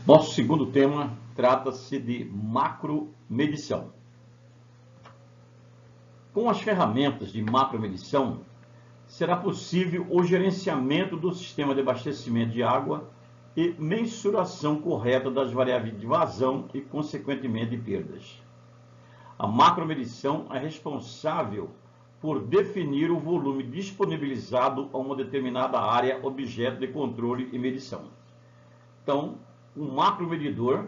Nosso segundo tema trata-se de macromedição. Com as ferramentas de macromedição, será possível o gerenciamento do sistema de abastecimento de água e mensuração correta das variáveis de vazão e, consequentemente, de perdas. A macromedição é responsável por definir o volume disponibilizado a uma determinada área objeto de controle e medição. Então, um macromedidor,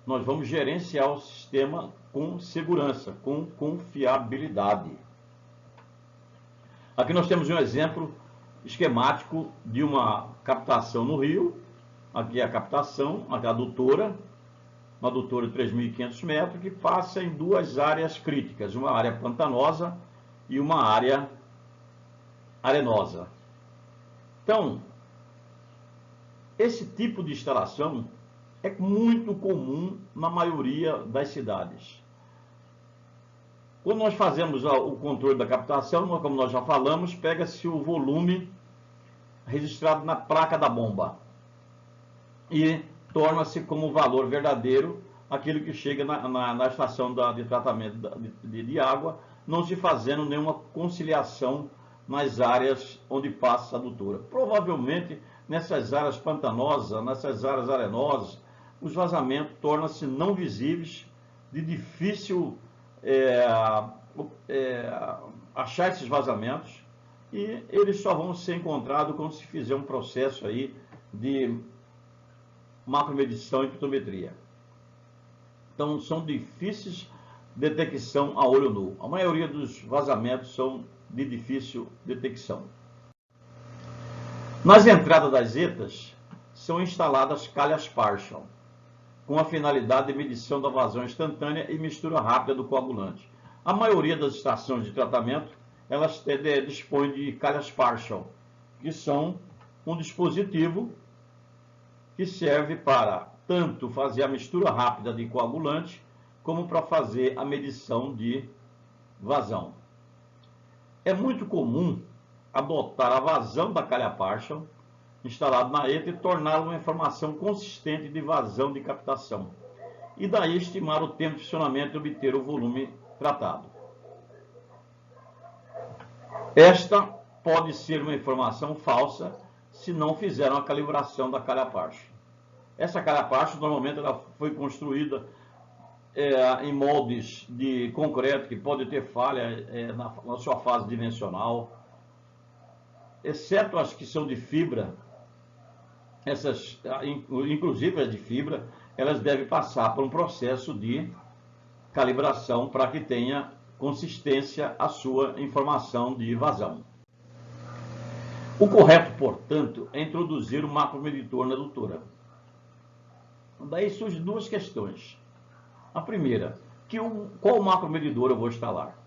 nós vamos gerenciar o sistema com segurança, com confiabilidade. Aqui nós temos um exemplo esquemático de uma captação no rio. Aqui é a captação, a adutora, uma adutora de 3.500 metros, que passa em duas áreas críticas, uma área pantanosa e uma área arenosa. Então, esse tipo de instalação é muito comum na maioria das cidades. Quando nós fazemos o controle da captação, como nós já falamos, pega-se o volume registrado na placa da bomba e torna-se como valor verdadeiro aquilo que chega na estação de tratamento de água, não se fazendo nenhuma conciliação nas áreas onde passa a adutora. Provavelmente, nessas áreas pantanosas, nessas áreas arenosas, os vazamentos tornam-se não visíveis, de difícil achar esses vazamentos, e eles só vão ser encontrados quando se fizer um processo aí de macromedição e pitometria. Então, são difíceis de detecção a olho nu. A maioria dos vazamentos são de difícil detecção. Nas entradas das ETAs, são instaladas calhas Partial, com a finalidade de medição da vazão instantânea e mistura rápida do coagulante. A maioria das estações de tratamento, elas dispõem de calhas Partial, que são um dispositivo que serve para tanto fazer a mistura rápida de coagulante, como para fazer a medição de vazão. É muito comum adotar a vazão da calha Partial instalado na ETA e torná-la uma informação consistente de vazão de captação, e daí estimar o tempo de funcionamento e obter o volume tratado. Esta pode ser uma informação falsa se não fizeram a calibração da calha Partial. Essa calha Partial normalmente ela foi construída em moldes de concreto, que pode ter falha na sua fase dimensional, exceto as que são de fibra. Essas, inclusive as de fibra, elas devem passar por um processo de calibração para que tenha consistência a sua informação de vazão. O correto, portanto, é introduzir o macromedidor na adutora. Daí surgem duas questões. A primeira, qual macromedidor eu vou instalar?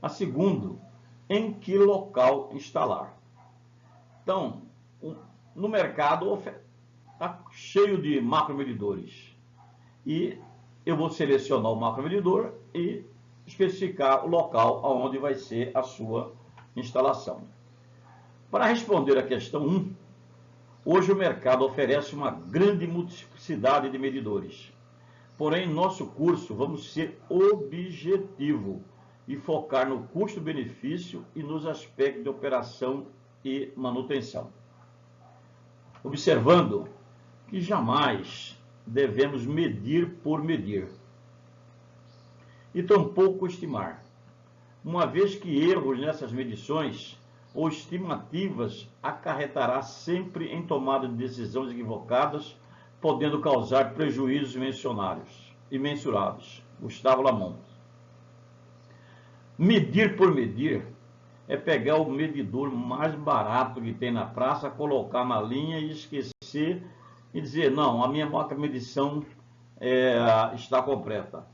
A segunda, em que local instalar? Então, no mercado está cheio de macromedidores, e eu vou selecionar o macromedidor e especificar o local onde vai ser a sua instalação. Para responder à questão 1, hoje o mercado oferece uma grande multiplicidade de medidores. Porém, em nosso curso, vamos ser objetivo e focar no custo-benefício e nos aspectos de operação e manutenção. Observando que jamais devemos medir por medir, e tampouco estimar, uma vez que erros nessas medições ou estimativas acarretará sempre em tomada de decisões equivocadas, podendo causar prejuízos imensuráveis. Gustavo Lamont. Medir por medir é pegar o medidor mais barato que tem na praça, colocar na linha e esquecer e dizer, não, a minha macromedição está completa,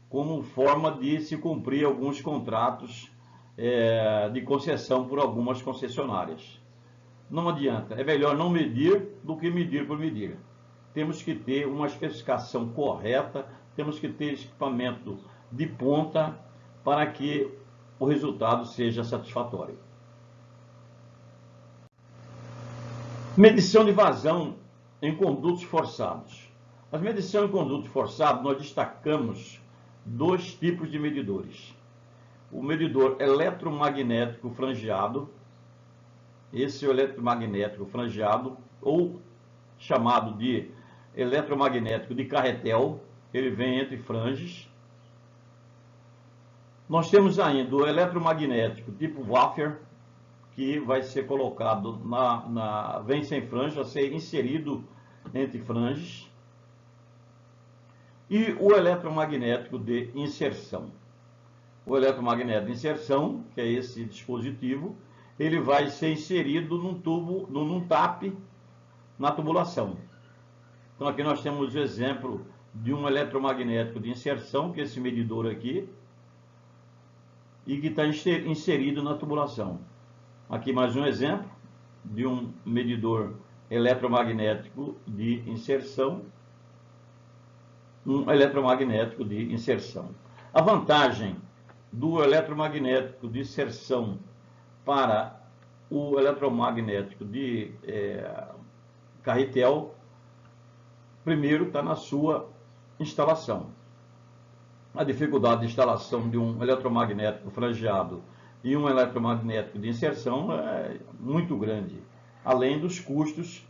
como forma de se cumprir alguns contratos de concessão por algumas concessionárias. Não adianta, é melhor não medir do que medir por medir. Temos que ter uma especificação correta, temos que ter equipamento de ponta para que o resultado seja satisfatório. Medição de vazão em condutos forçados. As medições em conduto forçado, nós destacamos dois tipos de medidores. O medidor eletromagnético frangeado, esse é o eletromagnético frangeado, ou chamado de eletromagnético de carretel, ele vem entre franges. Nós temos ainda o eletromagnético tipo wafer, que vai ser colocado vem sem franja, vai ser inserido entre franges. E o eletromagnético de inserção. O eletromagnético de inserção, que é esse dispositivo, ele vai ser inserido num tubo, num TAP, na tubulação. Então aqui nós temos o exemplo de um eletromagnético de inserção, que é esse medidor aqui, e que está inserido na tubulação. Aqui mais um exemplo de um medidor eletromagnético de inserção, um eletromagnético de inserção. A vantagem do eletromagnético de inserção para o eletromagnético de carretel, primeiro está na sua instalação. A dificuldade de instalação de um eletromagnético frangeado e um eletromagnético de inserção é muito grande, além dos custos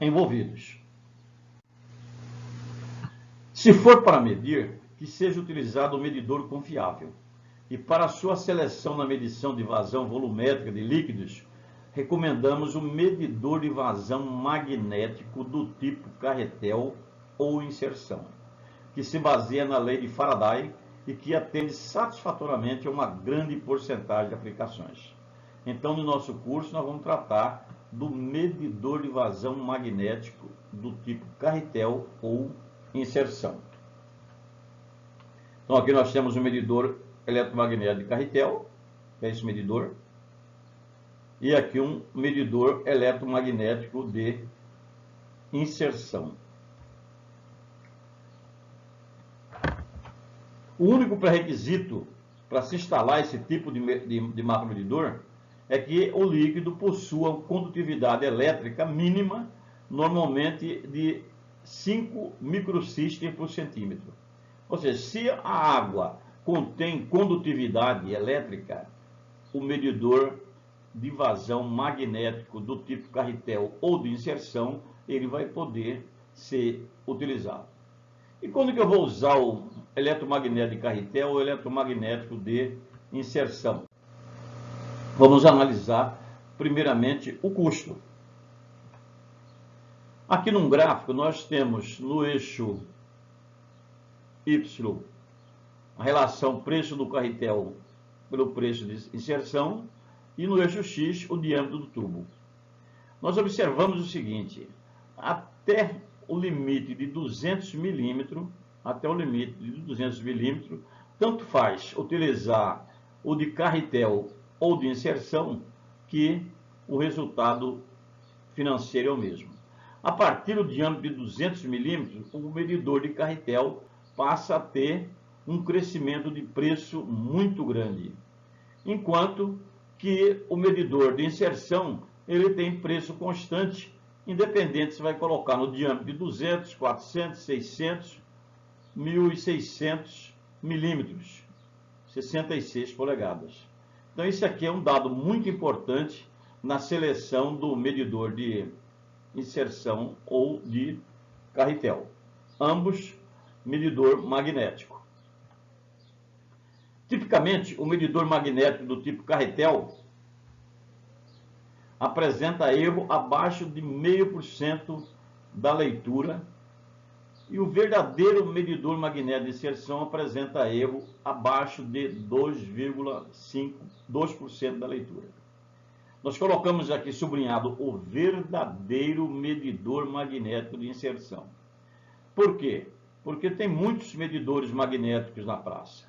envolvidos. Se for para medir, que seja utilizado um medidor confiável. E para sua seleção na medição de vazão volumétrica de líquidos, recomendamos um medidor de vazão magnético do tipo carretel ou inserção, que se baseia na lei de Faraday e que atende satisfatoriamente a uma grande porcentagem de aplicações. Então, no nosso curso, nós vamos tratar do medidor de vazão magnético do tipo carretel ou inserção. Então, aqui nós temos um medidor eletromagnético de carretel, que é esse medidor, e aqui um medidor eletromagnético de inserção. O único pré-requisito para se instalar esse tipo de macromedidor é que o líquido possua condutividade elétrica mínima, normalmente de 5 microsystem por centímetro. Ou seja, se a água contém condutividade elétrica, o medidor de vazão magnético do tipo carretel ou de inserção, ele vai poder ser utilizado. E quando que eu vou usar o eletromagnético de carretel ou eletromagnético de inserção? Vamos analisar primeiramente o custo. Aqui num gráfico nós temos no eixo Y a relação preço do carretel pelo preço de inserção e no eixo X o diâmetro do tubo. Nós observamos o seguinte: até o limite de 200 milímetros, tanto faz utilizar o de carretel ou de inserção, que o resultado financeiro é o mesmo. A partir do diâmetro de 200 milímetros, o medidor de carretel passa a ter um crescimento de preço muito grande, enquanto que o medidor de inserção ele tem preço constante, independente se vai colocar no diâmetro de 200, 400, 600, 1.600 milímetros, 66 polegadas. Então, isso aqui é um dado muito importante na seleção do medidor de inserção ou de carretel. Ambos medidor magnético. Tipicamente, o medidor magnético do tipo carretel apresenta erro abaixo de 0,5% da leitura e o verdadeiro medidor magnético de inserção apresenta erro abaixo de 2,2% da leitura. Nós colocamos aqui sublinhado o verdadeiro medidor magnético de inserção. Por quê? Porque tem muitos medidores magnéticos na praça,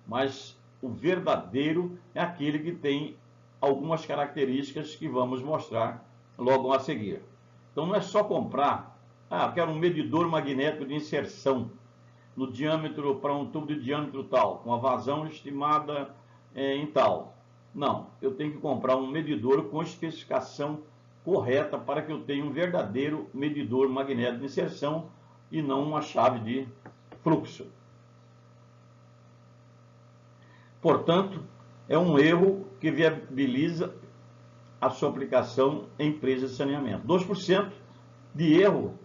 mas o verdadeiro é aquele que tem algumas características que vamos mostrar logo a seguir. Então não é só comprar, quero um medidor magnético de inserção no diâmetro, para um tubo de diâmetro tal, com a vazão estimada em tal. Não, eu tenho que comprar um medidor com especificação correta para que eu tenha um verdadeiro medidor magnético de inserção, e não uma chave de fluxo. Portanto, é um erro que viabiliza a sua aplicação em empresas de saneamento. 2% de erro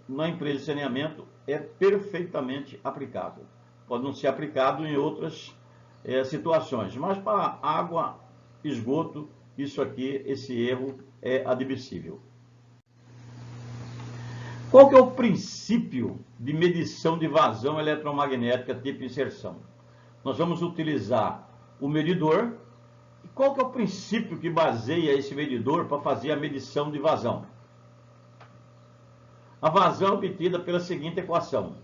na empresa de saneamento é perfeitamente aplicável. Pode não ser aplicado em outras situações, mas para água, esgoto, isso aqui, esse erro é admissível. Qual que é o princípio de medição de vazão eletromagnética tipo inserção? Nós vamos utilizar o medidor. E qual que é o princípio que baseia esse medidor para fazer a medição de vazão? A vazão é obtida pela seguinte equação.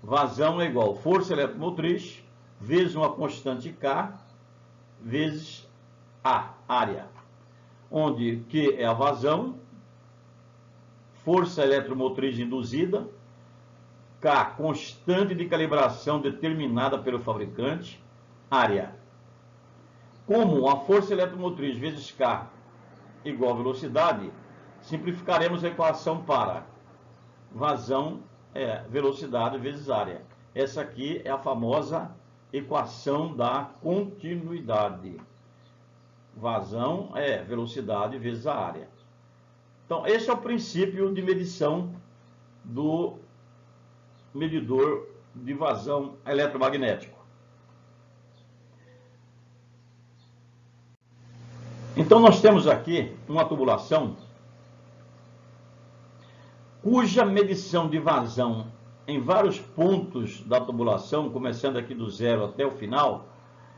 Vazão é igual a força eletromotriz vezes uma constante K vezes A, área. Onde Q é a vazão, força eletromotriz induzida, K, constante de calibração determinada pelo fabricante, área. Como a força eletromotriz vezes K igual a velocidade, simplificaremos a equação para vazão velocidade vezes área. Essa aqui é a famosa equação da continuidade. Vazão é velocidade vezes a área. Então, esse é o princípio de medição do medidor de vazão eletromagnético. Então, nós temos aqui uma tubulação cuja medição de vazão em vários pontos da tubulação, começando aqui do zero até o final,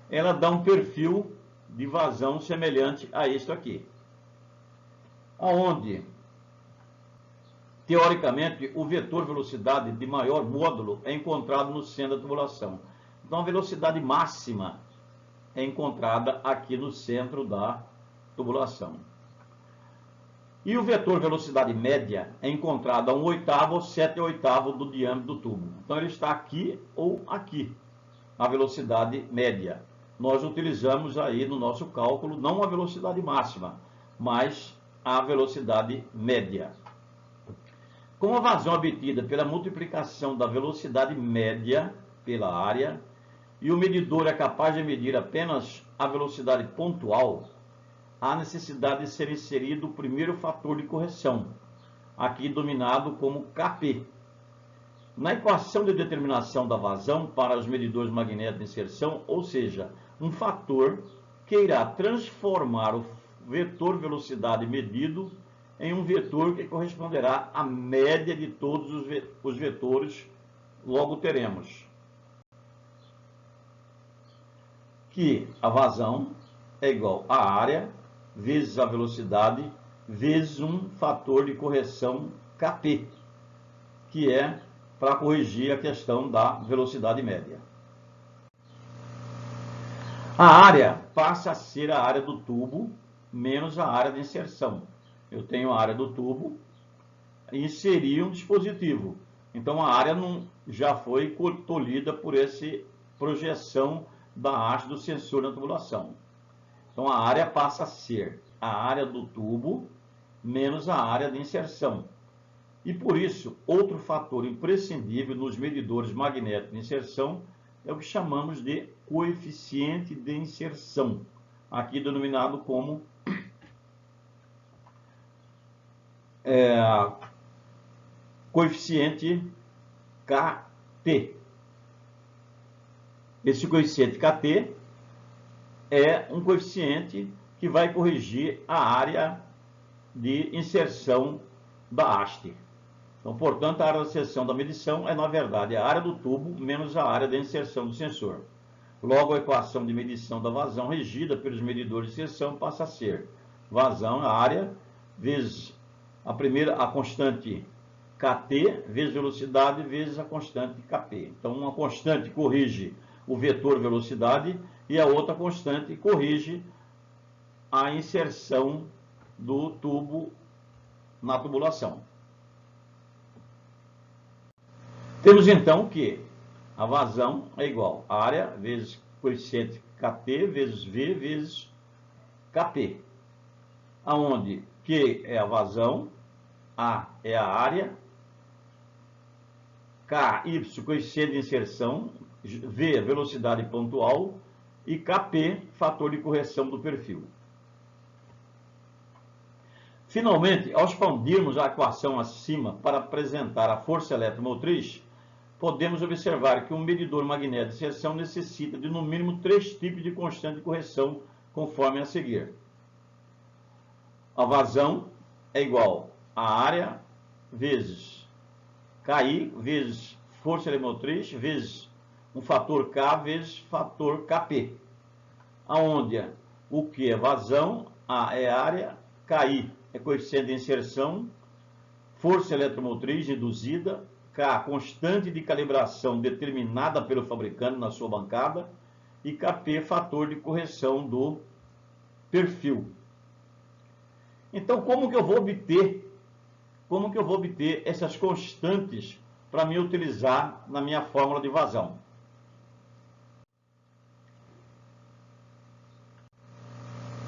ela dá um perfil de vazão semelhante a este aqui. Onde, teoricamente, o vetor velocidade de maior módulo é encontrado no centro da tubulação. Então, a velocidade máxima é encontrada aqui no centro da tubulação. E o vetor velocidade média é encontrado a 1/8 ou 7/8 do diâmetro do tubo. Então, ele está aqui ou aqui, a velocidade média. Nós utilizamos aí no nosso cálculo não a velocidade máxima, mas a velocidade média. Como a vazão é obtida pela multiplicação da velocidade média pela área, e o medidor é capaz de medir apenas a velocidade pontual, há necessidade de ser inserido o primeiro fator de correção, aqui denominado como Kp. Na equação de determinação da vazão para os medidores magnéticos de inserção, ou seja, um fator que irá transformar o vetor velocidade medido em um vetor que corresponderá à média de todos os vetores, logo teremos que a vazão é igual à área vezes a velocidade vezes um fator de correção Kp, que é para corrigir a questão da velocidade média. A área passa a ser a área do tubo menos a área de inserção. Eu tenho a área do tubo e inseri um dispositivo. Então, a área já foi tolhida por essa projeção da haste do sensor na tubulação. Então, a área passa a ser a área do tubo menos a área de inserção. E, por isso, outro fator imprescindível nos medidores magnéticos de inserção é o que chamamos de coeficiente de inserção, aqui denominado como coeficiente Kt. Esse coeficiente Kt é um coeficiente que vai corrigir a área de inserção da haste. Então, portanto, a área de inserção da medição é, na verdade, a área do tubo menos a área da inserção do sensor. Logo, a equação de medição da vazão regida pelos medidores de inserção passa a ser vazão, a área, vezes a constante Kt, vezes velocidade, vezes a constante Kp. Então, uma constante corrige o vetor velocidade e a outra constante corrige a inserção do tubo na tubulação. Temos então que a vazão é igual a área vezes coeficiente Kt vezes V vezes Kp, aonde Q é a vazão, A é a área KY, coeficiente de inserção, V, velocidade pontual, e KP, fator de correção do perfil. Finalmente, ao expandirmos a equação acima para apresentar a força eletromotriz, podemos observar que um medidor magnético de inserção necessita de no mínimo 3 tipos de constante de correção, conforme a seguir. A vazão é igual a área vezes KI, vezes força eletromotriz, vezes um fator K, vezes fator KP. Onde o que é vazão, A é área, KI é coeficiente de inserção, força eletromotriz induzida, K, constante de calibração determinada pelo fabricante na sua bancada, e KP, fator de correção do perfil. Então, como que eu vou obter essas constantes para me utilizar na minha fórmula de vazão?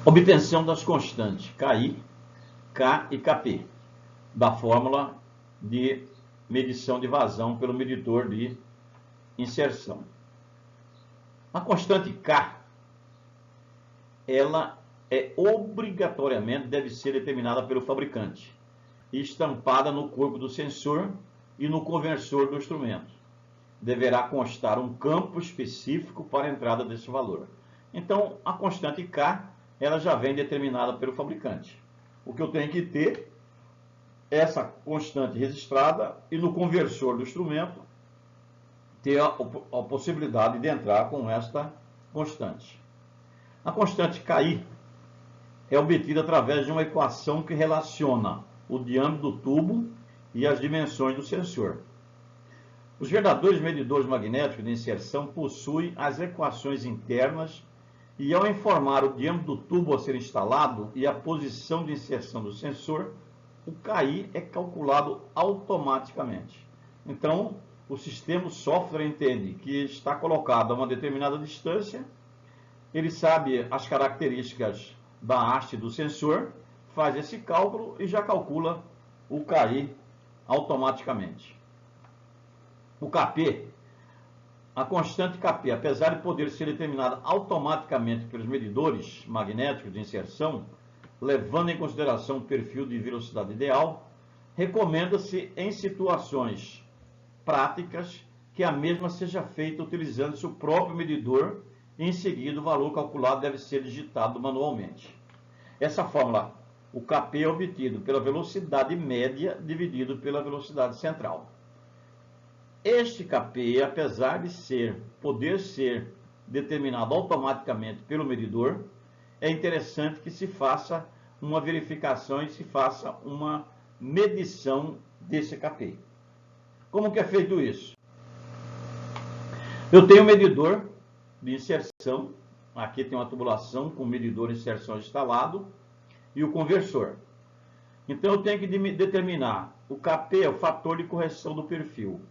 Obtenção das constantes KI, K e KP, da fórmula de medição de vazão pelo medidor de inserção. A constante K, ela obrigatoriamente deve ser determinada pelo fabricante e estampada no corpo do sensor e no conversor do instrumento. Deverá constar um campo específico para a entrada desse valor. Então, a constante K, ela já vem determinada pelo fabricante. O que eu tenho que ter é essa constante registrada e no conversor do instrumento ter a possibilidade de entrar com esta constante. A constante KI é obtida através de uma equação que relaciona o diâmetro do tubo e as dimensões do sensor. Os verdadeiros medidores magnéticos de inserção possuem as equações internas e, ao informar o diâmetro do tubo a ser instalado e a posição de inserção do sensor, o KI é calculado automaticamente. Então, o sistema, o software, entende que está colocado a uma determinada distância, ele sabe as características da haste do sensor, faz esse cálculo e já calcula o KI automaticamente. O KP, a constante KP, apesar de poder ser determinada automaticamente pelos medidores magnéticos de inserção, levando em consideração o perfil de velocidade ideal, recomenda-se em situações práticas que a mesma seja feita utilizando-se o próprio medidor e em seguida o valor calculado deve ser digitado manualmente. Essa fórmula, o KP é obtido pela velocidade média dividido pela velocidade central. Este KP, apesar de poder ser determinado automaticamente pelo medidor, é interessante que se faça uma verificação e se faça uma medição desse KP. Como que é feito isso? Eu tenho um medidor de inserção, aqui tem uma tubulação com o medidor de inserção instalado e o conversor. Então eu tenho que determinar o KP, é o fator de correção do perfil.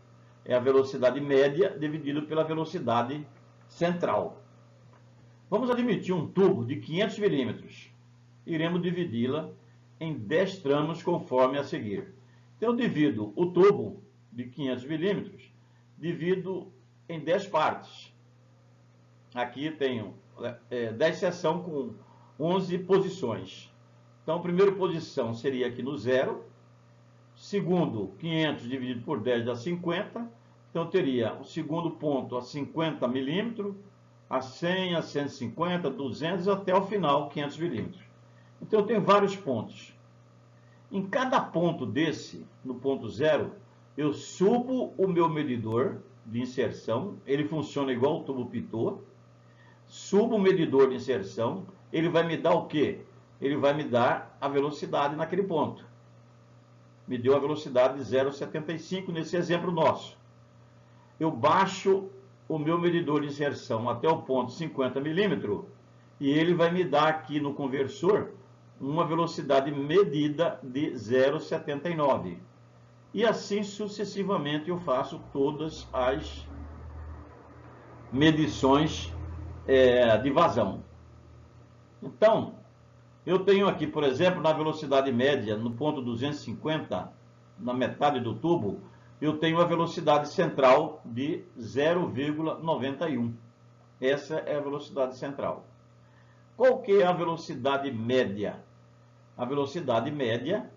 É a velocidade média dividido pela velocidade central. Vamos admitir um tubo de 500 milímetros. Iremos dividi-la em 10 tramos conforme a seguir. Então eu divido o tubo de 500 milímetros, divido em 10 partes. Aqui tenho 10 seções com 11 posições. Então a primeira posição seria aqui no 0. Segundo, 500 dividido por 10 dá 50. Então teria o segundo ponto a 50 milímetros, a 100, a 150, 200 até o final 500 milímetros. Então eu tenho vários pontos. Em cada ponto desse, no ponto 0, eu subo o meu medidor de inserção, ele funciona igual o tubo pitot. Subo o medidor de inserção, ele vai me dar o quê? Ele vai me dar a velocidade naquele ponto. Me deu a velocidade de 0,75 nesse exemplo nosso. Eu baixo o meu medidor de inserção até o ponto 50 milímetros e ele vai me dar aqui no conversor uma velocidade medida de 0,79. E assim sucessivamente eu faço todas as medições de vazão. Então, eu tenho aqui, por exemplo, na velocidade média, no ponto 250, na metade do tubo, eu tenho a velocidade central de 0,91. Essa é a velocidade central. Qual que é a velocidade média? A velocidade média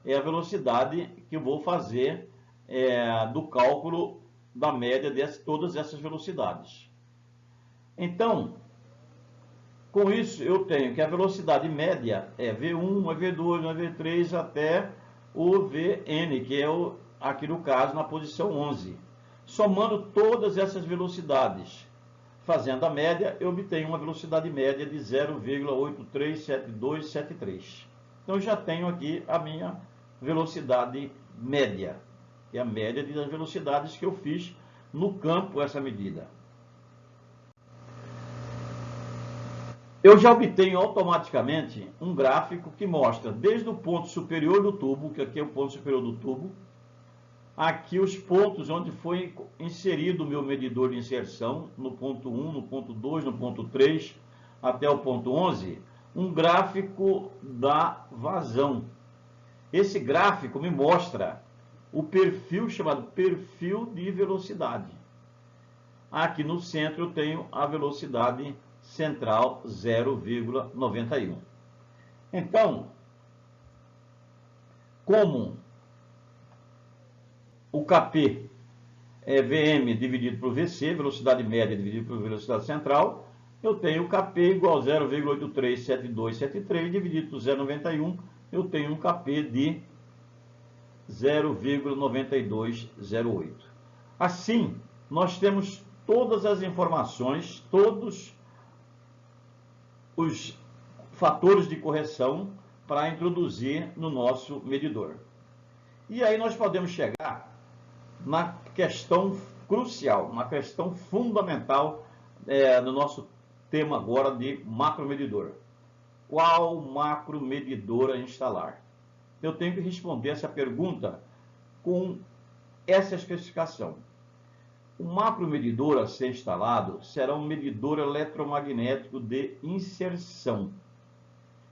é a velocidade que eu vou fazer do cálculo da média de todas essas velocidades. Então, com isso, eu tenho que a velocidade média é V1, V2, V3 até o Vn, que é aqui no caso na posição 11. Somando todas essas velocidades, fazendo a média, eu obtenho uma velocidade média de 0,837273. Então, eu já tenho aqui a minha velocidade média, que é a média das velocidades que eu fiz no campo essa medida. Eu já obtenho automaticamente um gráfico que mostra desde o ponto superior do tubo, que aqui é o ponto superior do tubo, aqui os pontos onde foi inserido o meu medidor de inserção, no ponto 1, no ponto 2, no ponto 3, até o ponto 11, um gráfico da vazão. Esse gráfico me mostra o perfil chamado perfil de velocidade. Aqui no centro eu tenho a velocidade central 0,91. Então, como o Kp é Vm dividido por Vc, velocidade média dividido por velocidade central, eu tenho Kp igual a 0,837273 dividido por 0,91, eu tenho um Kp de 0,9208. Assim, nós temos todas as informações, todos os fatores de correção para introduzir no nosso medidor. E aí nós podemos chegar na questão crucial, na questão fundamental do nosso tema agora de macromedidor. Qual macromedidor a instalar? Eu tenho que responder essa pergunta com essa especificação. O macromedidor a ser instalado será um medidor eletromagnético de inserção.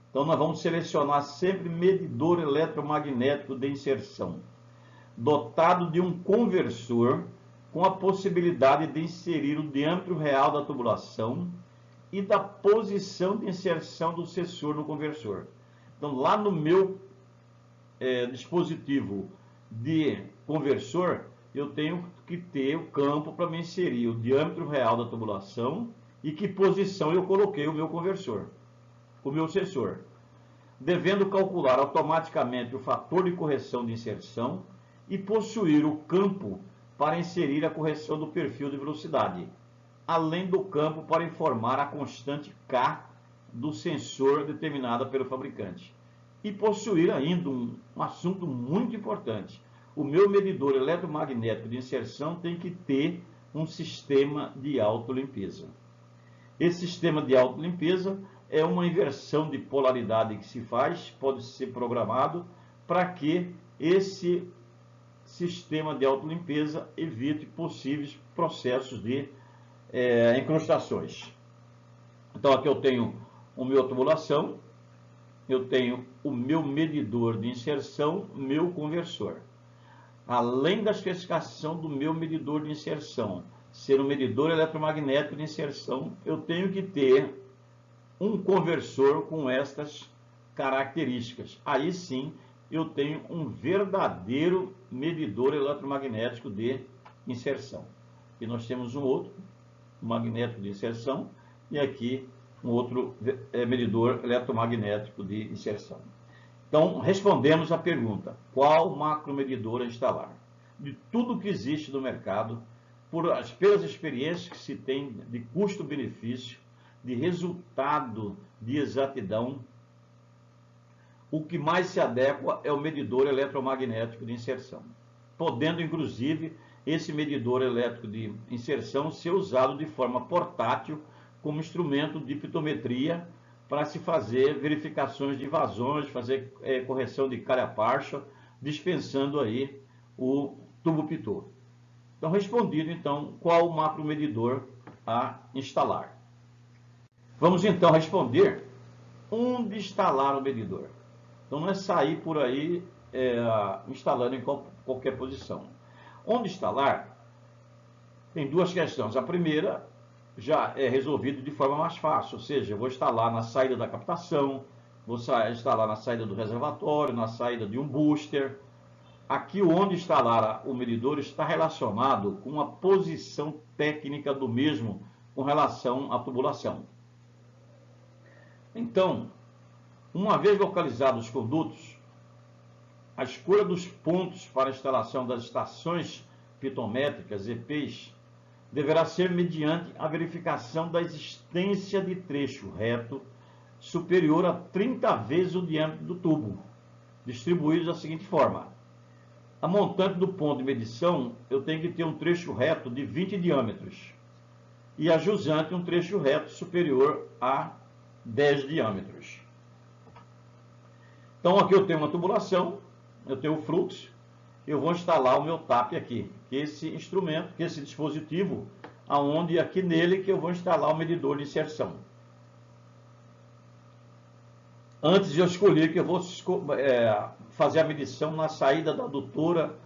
Então, nós vamos selecionar sempre medidor eletromagnético de inserção, dotado de um conversor com a possibilidade de inserir o diâmetro real da tubulação e da posição de inserção do sensor no conversor. Então, lá no meu dispositivo de conversor, eu tenho que ter o campo para me inserir o diâmetro real da tubulação e que posição eu coloquei o meu conversor, o meu sensor, devendo calcular automaticamente o fator de correção de inserção e possuir o campo para inserir a correção do perfil de velocidade, além do campo para informar a constante K do sensor determinada pelo fabricante. E possuir ainda um assunto muito importante. O meu medidor eletromagnético de inserção tem que ter um sistema de autolimpeza. Esse sistema de autolimpeza é uma inversão de polaridade que se faz, pode ser programado para que esse sistema de autolimpeza evite possíveis processos de incrustações. Então, aqui eu tenho o meu tubulação, eu tenho o meu medidor de inserção, meu conversor. Além da especificação do meu medidor de inserção ser um medidor eletromagnético de inserção, eu tenho que ter um conversor com estas características. Aí sim, eu tenho um verdadeiro medidor eletromagnético de inserção. E nós temos um outro magnético de inserção e aqui um outro medidor eletromagnético de inserção. Então, respondemos a pergunta: qual macromedidor a instalar? De tudo que existe no mercado, pelas experiências que se tem de custo-benefício, de resultado de exatidão, o que mais se adequa é o medidor eletromagnético de inserção, podendo, inclusive, esse medidor elétrico de inserção ser usado de forma portátil como instrumento de pitometria para se fazer verificações de vazões, fazer correção de calha parcha, dispensando aí o tubo pitô. Então, respondido, então, qual o macromedidor a instalar? Vamos, então, responder onde instalar o medidor. Então, não é sair por aí instalando em qualquer posição. Onde instalar? Tem duas questões. A primeira já é resolvido de forma mais fácil, ou seja, eu vou instalar na saída da captação, vou instalar na saída do reservatório, na saída de um booster. Aqui onde instalar o medidor está relacionado com a posição técnica do mesmo com relação à tubulação. Então, uma vez localizados os condutos, a escolha dos pontos para a instalação das estações pitométricas, EPs, deverá ser mediante a verificação da existência de trecho reto superior a 30 vezes o diâmetro do tubo, distribuídos da seguinte forma. A montante do ponto de medição, eu tenho que ter um trecho reto de 20 diâmetros e a jusante um trecho reto superior a 10 diâmetros. Então aqui eu tenho uma tubulação, eu tenho o fluxo, eu vou instalar o meu TAP aqui, que é esse instrumento, que é esse dispositivo, aonde aqui nele que eu vou instalar o medidor de inserção. Antes de eu escolher que eu vou fazer a medição na saída da adutora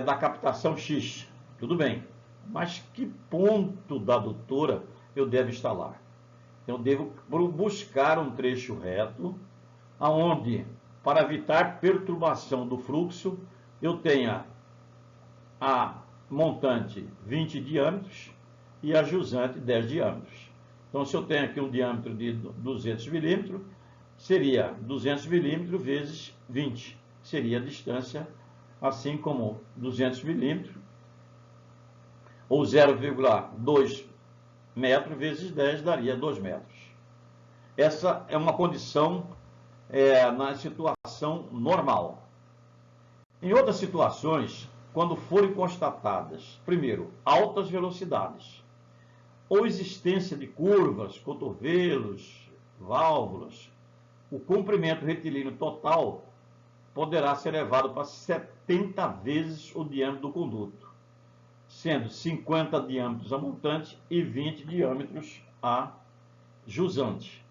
da captação X, tudo bem, mas que ponto da adutora eu devo instalar? Então eu devo buscar um trecho reto, aonde, para evitar perturbação do fluxo, eu tenha a montante 20 diâmetros e a jusante 10 diâmetros. Então, se eu tenho aqui um diâmetro de 200 milímetros, seria 200 milímetros vezes 20, seria a distância, assim como 200 milímetros, ou 0,2 metro vezes 10 daria 2 metros. Essa é uma condição na situação normal. Em outras situações, quando forem constatadas, primeiro, altas velocidades, ou existência de curvas, cotovelos, válvulas, o comprimento retilíneo total poderá ser elevado para 70 vezes o diâmetro do conduto, sendo 50 diâmetros a montante e 20 diâmetros a jusante.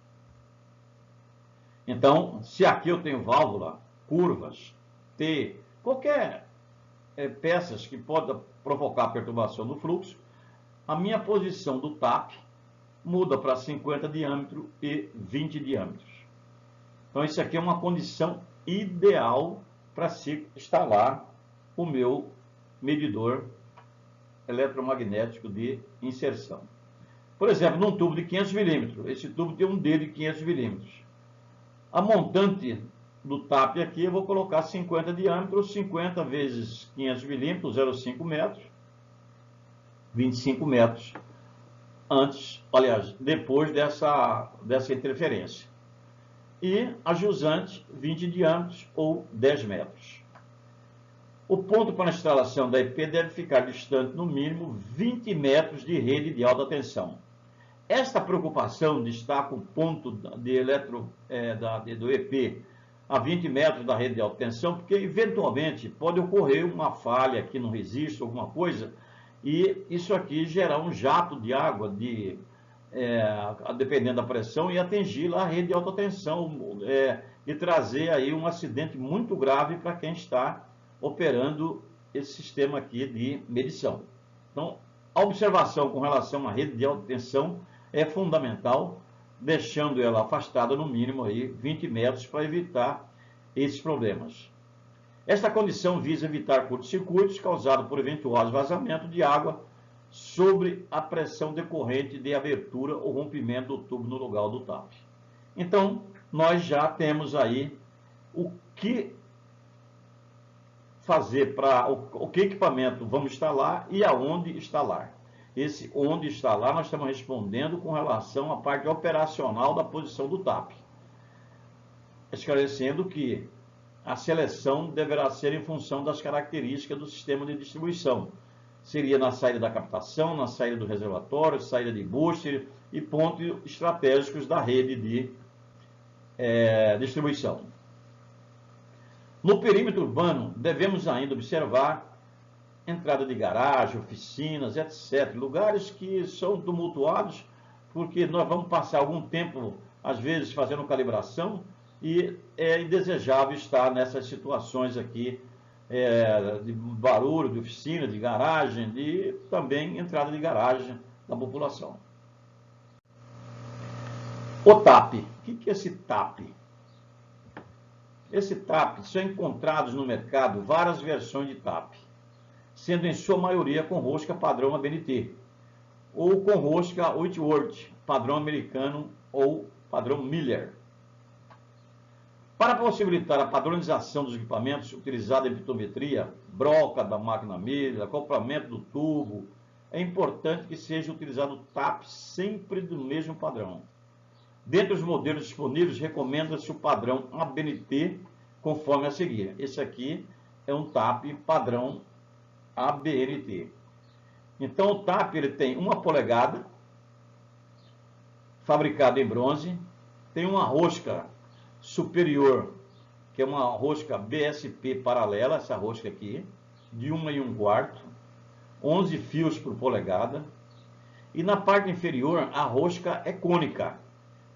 Então, se aqui eu tenho válvula, curvas, T, qualquer peças que podem provocar perturbação no fluxo, a minha posição do TAP muda para 50 diâmetros e 20 diâmetros. Então, isso aqui é uma condição ideal para se instalar o meu medidor eletromagnético de inserção. Por exemplo, num tubo de 500 milímetros, esse tubo tem um dedo de 500 milímetros. A montante do TAP aqui eu vou colocar 50 diâmetros, 50 vezes 500 milímetros, 0,5 metros, 25 metros, depois dessa interferência. E a jusante, 20 diâmetros ou 10 metros. O ponto para a instalação da EP deve ficar distante, no mínimo, 20 metros de rede de alta tensão. Esta preocupação de estar com o ponto do EP a 20 metros da rede de alta tensão, porque eventualmente pode ocorrer uma falha aqui no resistor, alguma coisa, e isso aqui gerar um jato de água, dependendo da pressão, e atingir lá a rede de alta tensão, e trazer aí um acidente muito grave para quem está operando esse sistema aqui de medição. Então, a observação com relação à rede de alta tensão é fundamental, deixando ela afastada no mínimo aí 20 metros para evitar esses problemas. Esta condição visa evitar curtos-circuitos causados por eventuais vazamentos de água sobre a pressão decorrente de abertura ou rompimento do tubo no lugar do TAP. Então, nós já temos aí o que fazer o que equipamento vamos instalar e aonde instalar. Esse onde instalar, nós estamos respondendo com relação à parte operacional da posição do TAP. Esclarecendo que a seleção deverá ser em função das características do sistema de distribuição. Seria na saída da captação, na saída do reservatório, saída de booster e pontos estratégicos da rede de distribuição. No perímetro urbano, devemos ainda observar entrada de garagem, oficinas, etc. Lugares que são tumultuados, porque nós vamos passar algum tempo, às vezes, fazendo calibração, e é indesejável estar nessas situações aqui de barulho, de oficina, de garagem, e também entrada de garagem da população. O TAP. O que é esse TAP? Esse TAP, são encontrados no mercado várias versões de TAP, sendo em sua maioria com rosca padrão ABNT, ou com rosca Whitworth, padrão americano ou padrão Miller. Para possibilitar a padronização dos equipamentos utilizados em pitometria, broca da máquina Miller, acoplamento do tubo, é importante que seja utilizado o TAP sempre do mesmo padrão. Dentre os modelos disponíveis, recomenda-se o padrão ABNT, conforme a seguir. Esse aqui é um TAP padrão ABNT. Então, o TAP ele tem 1 polegada, fabricado em bronze, tem uma rosca superior, que é uma rosca BSP paralela, essa rosca aqui, de 1 1/4, 11 fios por polegada, e na parte inferior a rosca é cônica.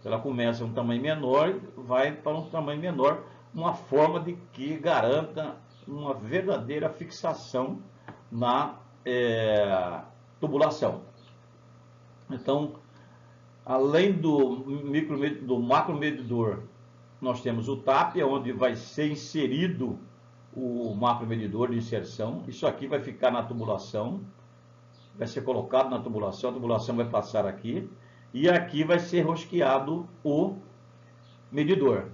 Ela começa um tamanho menor e vai para um tamanho menor, uma forma de que garanta uma verdadeira fixação na tubulação. Então, além do macromedidor, nós temos o TAP, onde vai ser inserido o macromedidor de inserção. Isso aqui vai ficar na tubulação, vai ser colocado na tubulação, a tubulação vai passar aqui, e aqui vai ser rosqueado o medidor.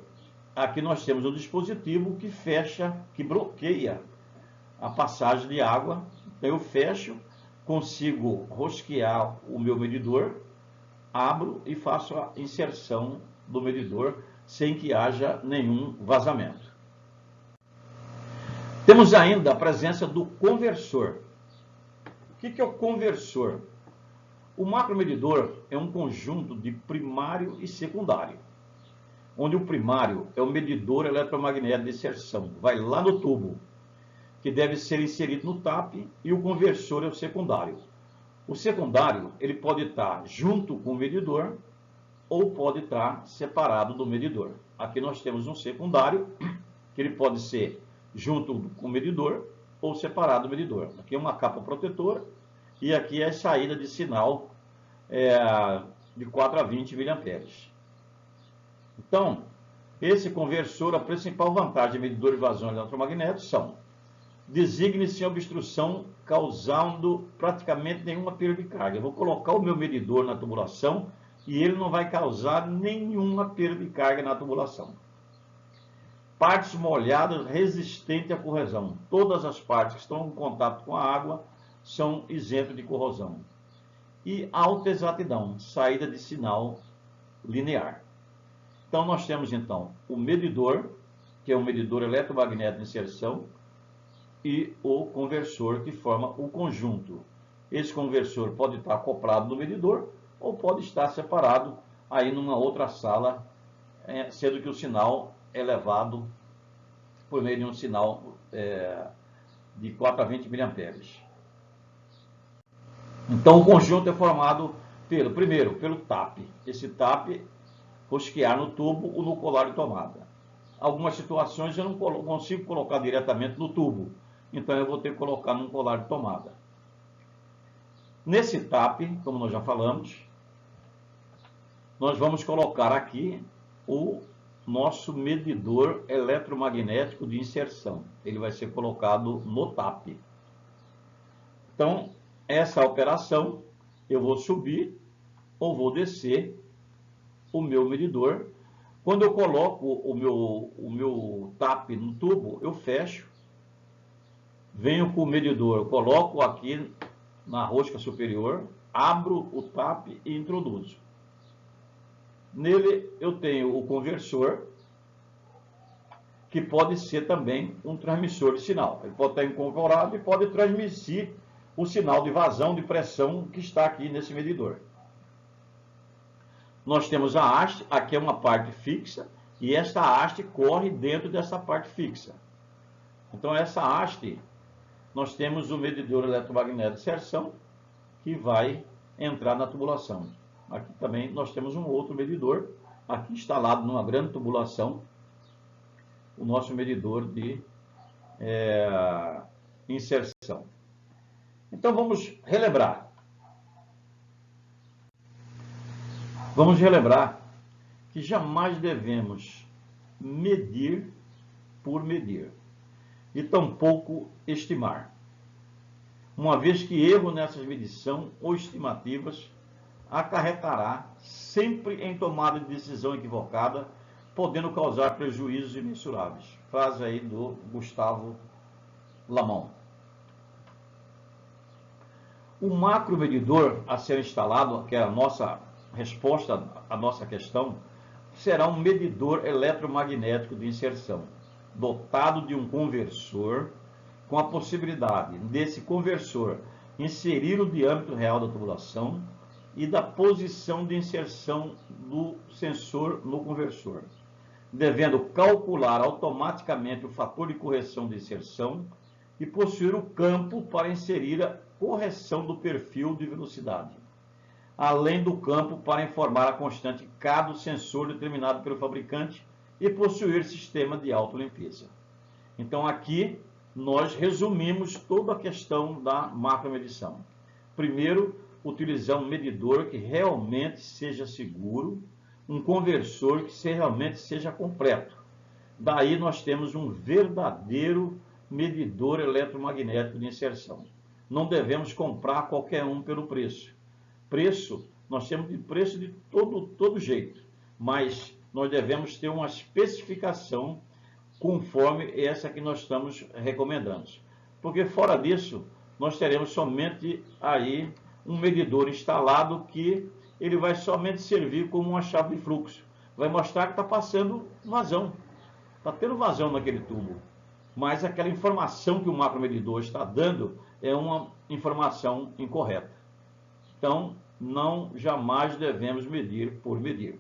Aqui nós temos um dispositivo que fecha, que bloqueia a passagem de água. Então eu fecho, consigo rosquear o meu medidor, abro e faço a inserção do medidor sem que haja nenhum vazamento. Temos ainda a presença do conversor. O que é o conversor? O macromedidor é um conjunto de primário e secundário, onde o primário é o medidor eletromagnético de inserção, vai lá no tubo, que deve ser inserido no TAP, e o conversor é o secundário. O secundário ele pode estar junto com o medidor ou pode estar separado do medidor. Aqui nós temos um secundário, que ele pode ser junto com o medidor ou separado do medidor. Aqui é uma capa protetora e aqui é a saída de sinal de 4 a 20 mA. Então, esse conversor, a principal vantagem de medidor de vazão eletromagnético são: designe-se obstrução causando praticamente nenhuma perda de carga. Eu vou colocar o meu medidor na tubulação e ele não vai causar nenhuma perda de carga na tubulação. Partes molhadas resistentes à corrosão. Todas as partes que estão em contato com a água são isentas de corrosão. E alta exatidão, saída de sinal linear. Então nós temos então o medidor, que é um medidor eletromagnético de inserção, e o conversor, que forma o conjunto. Esse conversor pode estar acoplado no medidor ou pode estar separado aí numa outra sala, sendo que o sinal é levado por meio de um sinal de 4 a 20 mA. Então o conjunto é formado primeiro pelo TAP. Esse TAP rosquear no tubo ou no colar de tomada. Algumas situações eu não consigo colocar diretamente no tubo, então eu vou ter que colocar num colar de tomada. Nesse TAP, como nós já falamos, nós vamos colocar aqui o nosso medidor eletromagnético de inserção. Ele vai ser colocado no TAP. Então, essa operação, eu vou subir ou vou descer o meu medidor. Quando eu coloco o meu TAP no tubo, eu fecho, venho com o medidor, coloco aqui na rosca superior, abro o TAP e introduzo. Nele eu tenho o conversor, que pode ser também um transmissor de sinal. Ele pode estar incorporado e pode transmitir o sinal de vazão, de pressão que está aqui nesse medidor. Nós temos a haste, aqui é uma parte fixa, e esta haste corre dentro dessa parte fixa. Então essa haste, nós temos o medidor eletromagnético de inserção, que vai entrar na tubulação. Aqui também nós temos um outro medidor, aqui instalado numa grande tubulação, o nosso medidor de inserção. Então vamos relembrar. Vamos relembrar que jamais devemos medir por medir e tampouco estimar, uma vez que erro nessas medições ou estimativas acarretará sempre em tomada de decisão equivocada, podendo causar prejuízos imensuráveis. Frase aí do Gustavo Lamont. O macromedidor a ser instalado, que é a nossa resposta à nossa questão, será um medidor eletromagnético de inserção, dotado de um conversor, com a possibilidade desse conversor inserir o diâmetro real da tubulação e da posição de inserção do sensor no conversor, devendo calcular automaticamente o fator de correção de inserção e possuir o campo para inserir a correção do perfil de velocidade, além do campo para informar a constante K do sensor determinado pelo fabricante e possuir sistema de autolimpeza. Então aqui nós resumimos toda a questão da macromedição. Primeiro, utilizar um medidor que realmente seja seguro, um conversor que realmente seja completo. Daí nós temos um verdadeiro medidor eletromagnético de inserção. Não devemos comprar qualquer um pelo preço. Preço, nós temos de preço de todo jeito, mas nós devemos ter uma especificação conforme essa que nós estamos recomendando. Porque fora disso, nós teremos somente aí um medidor instalado que ele vai somente servir como uma chave de fluxo. Vai mostrar que está passando vazão, está tendo vazão naquele tubo. Mas aquela informação que o macromedidor está dando é uma informação incorreta. Então, jamais devemos medir por medir.